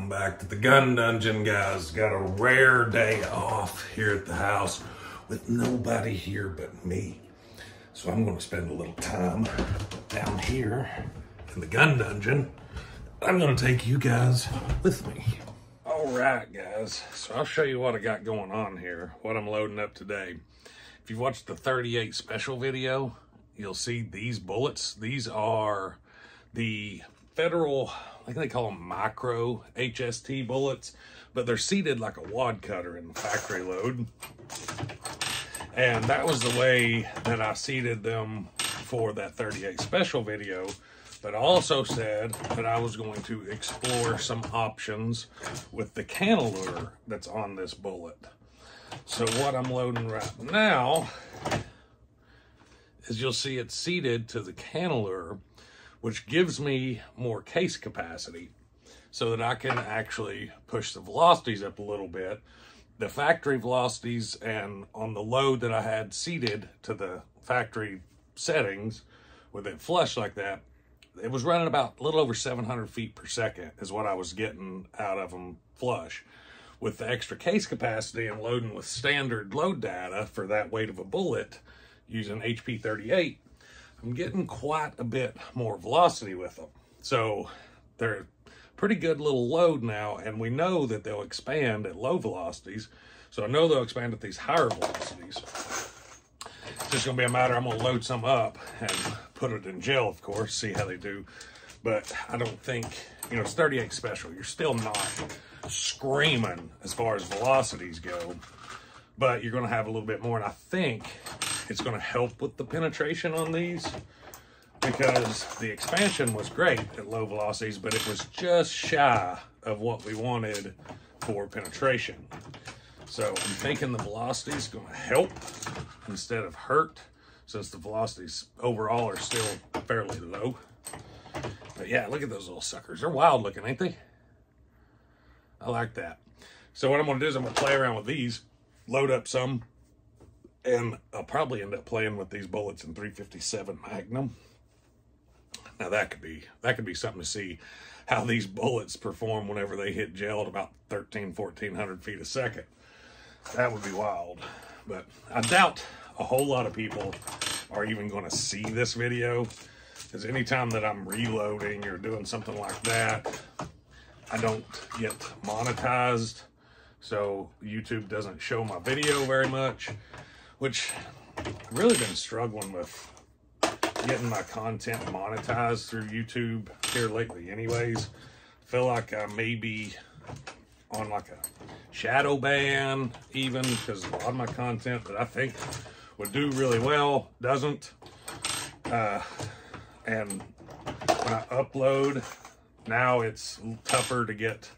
Welcome back to the Gun Dungeon, guys. Got a rare day off here at the house with nobody here but me. So I'm going to spend a little time down here in the Gun Dungeon. I'm going to take you guys with me. All right, guys. So I'll show you what I got going on here, what I'm loading up today. If you've watched the 38 special video, you'll see these bullets. These are the federal, I think they call them micro HST bullets, but they're seated like a wad cutter in the factory load. And that was the way that I seated them for that 38 special video. But I also said that I was going to explore some options with the cantilever that's on this bullet. So what I'm loading right now is you'll see it's seated to the cantilever, which gives me more case capacity so that I can actually push the velocities up a little bit. The factory velocities and on the load that I had seated to the factory settings with it flush like that, it was running about a little over 700 feet per second is what I was getting out of them flush. With the extra case capacity and loading with standard load data for that weight of a bullet using HP 38, I'm getting quite a bit more velocity with them. So they're pretty good little load now, and we know that they'll expand at low velocities. So I know they'll expand at these higher velocities. It's just gonna be a matter, I'm gonna load some up and put it in gel, of course, see how they do. But I don't think, you know, it's 38 special. You're still not screaming as far as velocities go, but you're gonna have a little bit more, and I think it's going to help with the penetration on these because the expansion was great at low velocities, but it was just shy of what we wanted for penetration. So I'm thinking the velocity is going to help instead of hurt, since the velocities overall are still fairly low. But yeah, look at those little suckers. They're wild looking, ain't they? I like that. So what I'm going to do is I'm going to play around with these, load up some, and I'll probably end up playing with these bullets in 357 Magnum. Now that could be something to see how these bullets perform whenever they hit gel at about 1,400 feet a second. That would be wild. But I doubt a whole lot of people are even going to see this video, because anytime that I'm reloading or doing something like that, I don't get monetized. So YouTube doesn't show my video very much, which I've really been struggling with getting my content monetized through YouTube here lately anyways. I feel like I may be on like a shadow ban even, because a lot of my content that I think would do really well doesn't. And when I upload, now it's tougher to get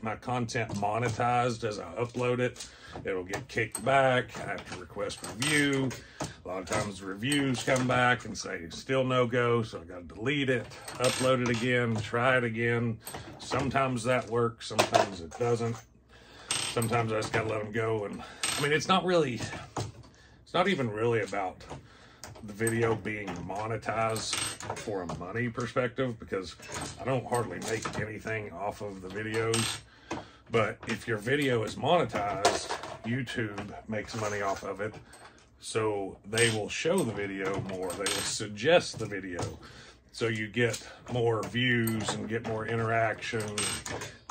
my content monetized as I upload it. It'll get kicked back. I have to request review. A lot of times reviews come back and say still no go, so I got to delete it, upload it again, try it again. Sometimes that works, sometimes it doesn't. Sometimes I just got to let them go. And I mean, it's not even really about the video being monetized for a money perspective, because I don't hardly make anything off of the videos. But if your video is monetized, YouTube makes money off of it, so they will show the video more. They will suggest the video, so you get more views and get more interaction.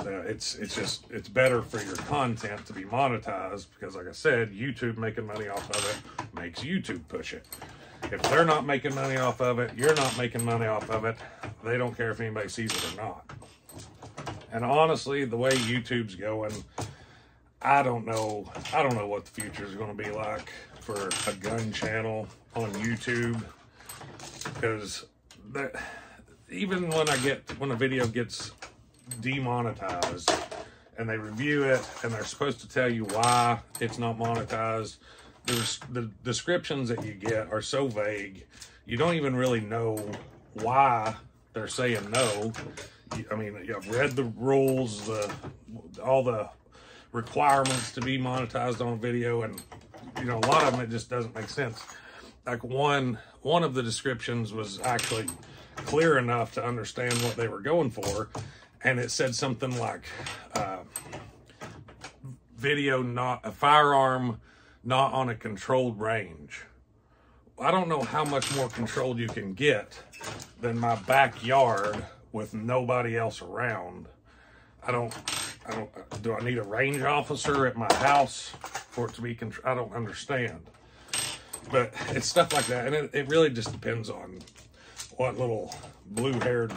It's better for your content to be monetized, because like I said, YouTube making money off of it makes YouTube push it. If they're not making money off of it, you're not making money off of it. They don't care if anybody sees it or not. And honestly, the way YouTube's going, I don't know what the future is going to be like for a gun channel on YouTube, because even when a video gets demonetized and they review it and they're supposed to tell you why it's not monetized, the descriptions that you get are so vague, you don't even really know why they're saying no. I mean, I've read the rules, all the requirements to be monetized on video, and you know, a lot of them, it just doesn't make sense. Like one of the descriptions was actually clear enough to understand what they were going for, and it said something like, a firearm not on a controlled range. I don't know how much more controlled you can get than my backyard with nobody else around. Do I need a range officer at my house for it to be controlled? I don't understand. But it's stuff like that. And it really just depends on what little blue-haired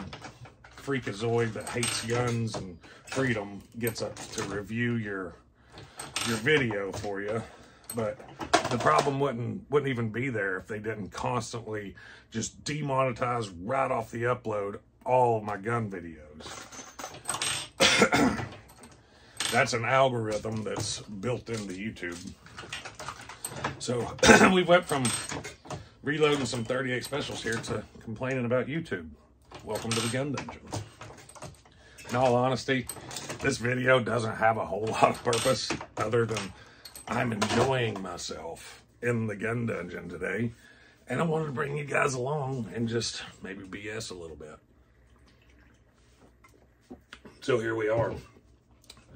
freakazoid that hates guns and freedom gets up to review your video for you. But the problem wouldn't even be there if they didn't constantly just demonetize right off the upload all of my gun videos. That's an algorithm that's built into YouTube. So we went from reloading some 38 specials here to complaining about YouTube. Welcome to the gun dungeon. In all honesty, this video doesn't have a whole lot of purpose other than I'm enjoying myself in the gun dungeon today, and I wanted to bring you guys along and just maybe BS a little bit. So here we are.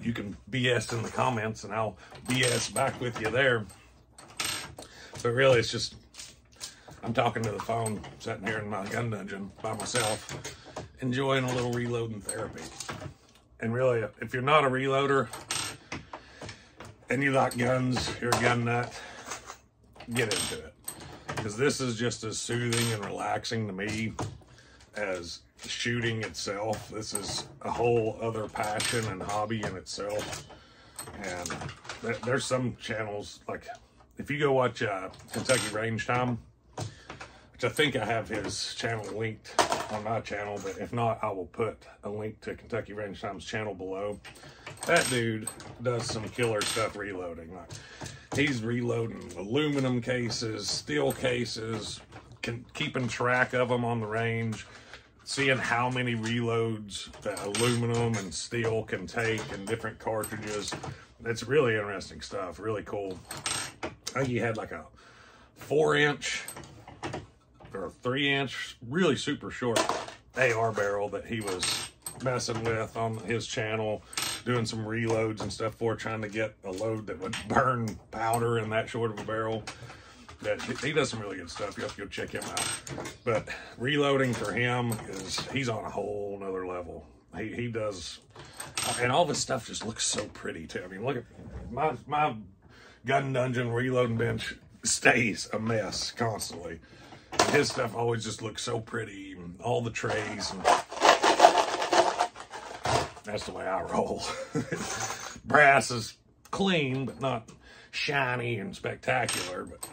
You can BS in the comments and I'll BS back with you there. But really it's just, I'm talking to the phone, sitting here in my gun dungeon by myself, enjoying a little reloading therapy. And really, if you're not a reloader and you like guns, you're a gun nut, get into it. Because this is just as soothing and relaxing to me as shooting itself. This is a whole other passion and hobby in itself. And there's some channels, like if you go watch Kentucky Range Time, which I think I have his channel linked on my channel, but if not, I will put a link to Kentucky Range Time's channel below. That dude does some killer stuff reloading. Like, he's reloading aluminum cases, steel cases, keeping track of them on the range, seeing how many reloads that aluminum and steel can take in different cartridges. It's really interesting stuff, really cool. I think he had like a 4-inch or a 3-inch, really super short AR barrel that he was messing with on his channel, doing some reloads and stuff for, trying to get a load that would burn powder in that short of a barrel. That he does some really good stuff. You have to go check him out. But reloading for him he's on a whole nother level. He does, and all this stuff just looks so pretty too. I mean, look at my gun dungeon reloading bench stays a mess constantly. His stuff always just looks so pretty. All the trays, and that's the way I roll. Brass is clean, but not shiny and spectacular. But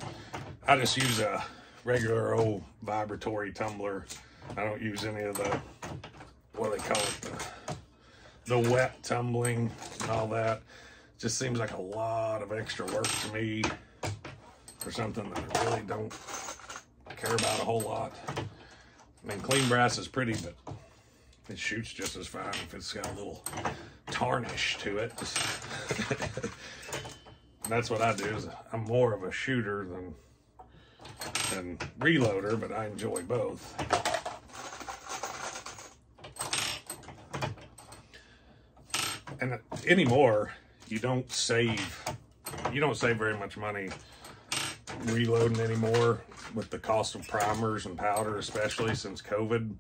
I just use a regular old vibratory tumbler. I don't use any of the, what do they call it, the wet tumbling and all that. It just seems like a lot of extra work to me for something that I really don't care about a whole lot. I mean, clean brass is pretty, but it shoots just as fine if it's got a little tarnish to it. That's what I do. Is I'm more of a shooter than reloader, but I enjoy both. And anymore, you don't save very much money reloading anymore with the cost of primers and powder, especially since COVID.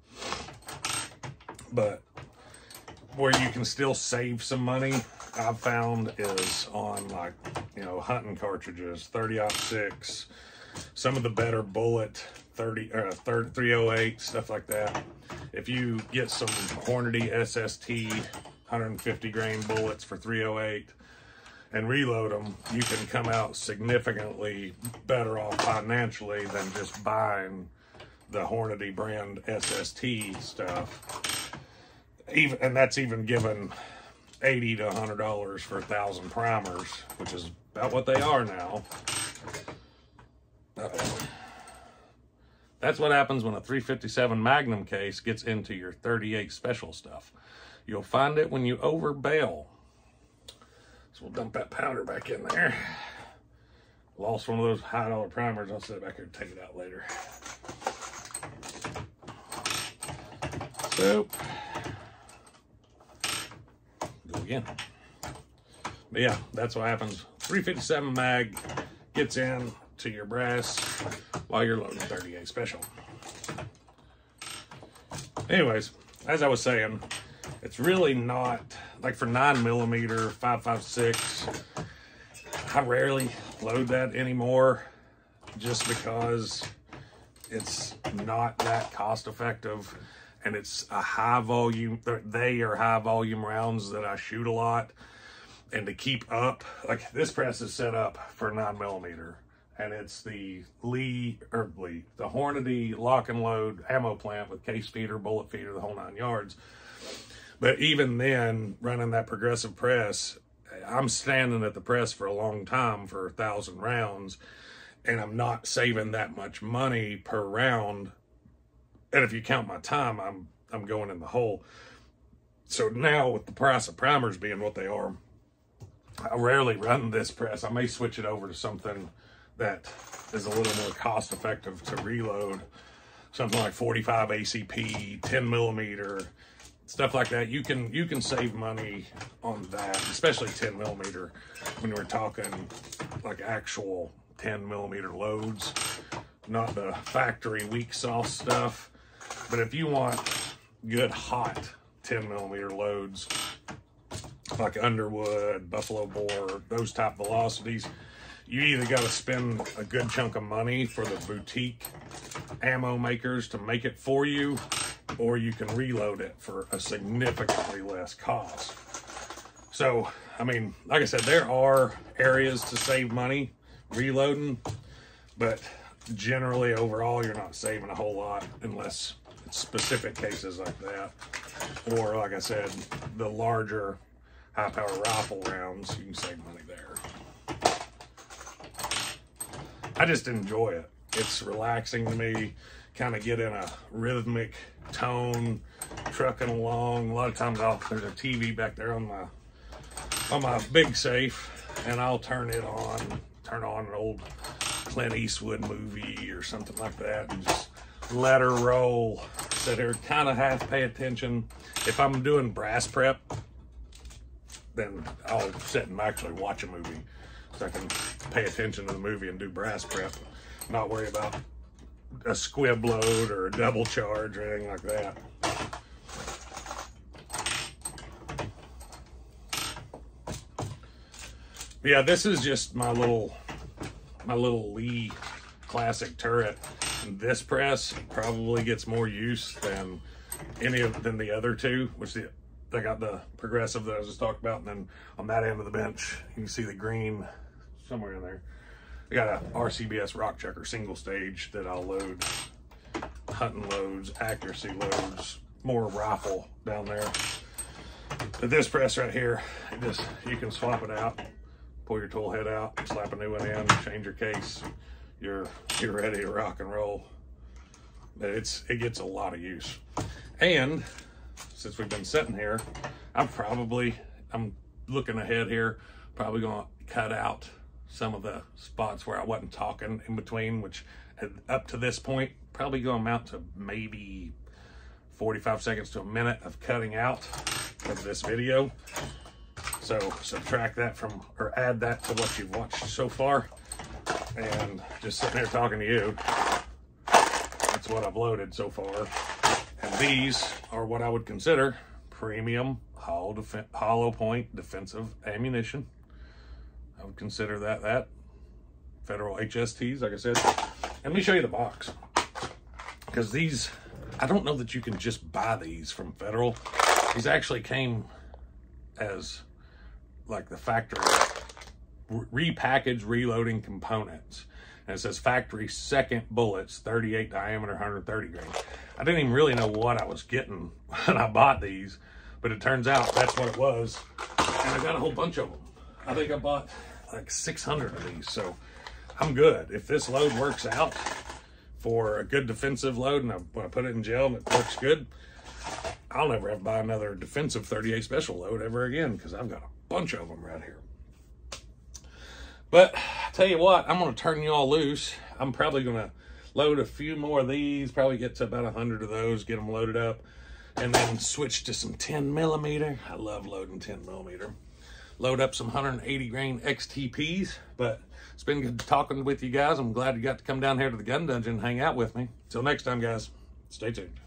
But where you can still save some money, I've found, is on, like, you know, hunting cartridges, 30-06, some of the better bullet 308, stuff like that. If you get some Hornady SST 150 grain bullets for 308 and reload them, you can come out significantly better off financially than just buying the Hornady brand SST stuff. And that's even given $80 to $100 for 1,000 primers, which is about what they are now. That's what happens when a 357 Magnum case gets into your 38 special stuff. You'll find it when you over bail. So we'll dump that powder back in there. Lost one of those high-dollar primers. I'll sit back here and take it out later. So again. But yeah, that's what happens. 357 mag gets in to your brass while you're loading 38 special. Anyways, as I was saying, it's really not, like for 9mm 5.56, I rarely load that anymore just because it's not that cost effective, and it's a high volume, they are high volume rounds that I shoot a lot. And to keep up, like this press is set up for 9mm, and it's the the Hornady lock and load ammo plant with case feeder, bullet feeder, the whole 9 yards. But even then, running that progressive press, I'm standing at the press for a long time for 1,000 rounds, and I'm not saving that much money per round. And if you count my time, I'm going in the hole. So now with the price of primers being what they are, I rarely run this press. I may switch it over to something that is a little more cost effective to reload. Something like 45 ACP, 10mm, stuff like that. You can save money on that, especially 10mm when we're talking like actual 10mm loads, not the factory weak sauce stuff. But if you want good hot 10mm loads, like Underwood, Buffalo Bore, those type velocities, you either got to spend a good chunk of money for the boutique ammo makers to make it for you, or you can reload it for a significantly less cost. So, I mean, like I said, there are areas to save money reloading, but generally overall you're not saving a whole lot unless it's specific cases like that, or like I said, the larger high power rifle rounds, you can save money there. I just enjoy it. It's relaxing to me, kind of get in a rhythmic tone, trucking along. A lot of times there's a TV back there on my big safe, and I'll turn on an old Clint Eastwood movie or something like that, and just let her roll. Sit here, kind of half pay attention. If I'm doing brass prep, then I'll sit and actually watch a movie so I can pay attention to the movie and do brass prep, not worry about a squib load or a double charge or anything like that. Yeah, this is just my little Lee classic turret. And this press probably gets more use than the other two, which they got the progressive that I was just talking about, and then on that end of the bench, you can see the green somewhere in there. I got a RCBS rock checker single stage that I'll load hunting loads, accuracy loads, more rifle down there. But this press right here, you can swap it out, pull your tool head out, slap a new one in, change your case. You're ready to rock and roll. But it gets a lot of use. And since we've been sitting here, I'm looking ahead here, probably gonna cut out some of the spots where I wasn't talking in between, which up to this point, probably gonna amount to maybe 45 seconds to a minute of cutting out of this video. So subtract that from, or add that to what you've watched so far. And just sitting here talking to you, that's what I've loaded so far. And these are what I would consider premium hollow point defensive ammunition. I would consider that Federal HSTs, like I said. And let me show you the box, because these, I don't know that you can just buy these from Federal. These actually came as like the factory repackaged reloading components, and it says factory second bullets, 38 diameter, 130 grain. I didn't even really know what I was getting when I bought these, but it turns out that's what it was, and I got a whole bunch of them. I think I bought like 600 of these, so I'm good. If this load works out for a good defensive load, and when I put it in gel and it works good, I'll never have to buy another defensive 38 special load ever again, because I've got a bunch of them right here. But I tell you what, I'm going to turn you all loose. I'm probably going to load a few more of these, probably get to about 100 of those, get them loaded up, and then switch to some 10mm. I love loading 10mm. Load up some 180 grain XTPs, but it's been good talking with you guys. I'm glad you got to come down here to the gun dungeon and hang out with me. Till next time, guys, stay tuned.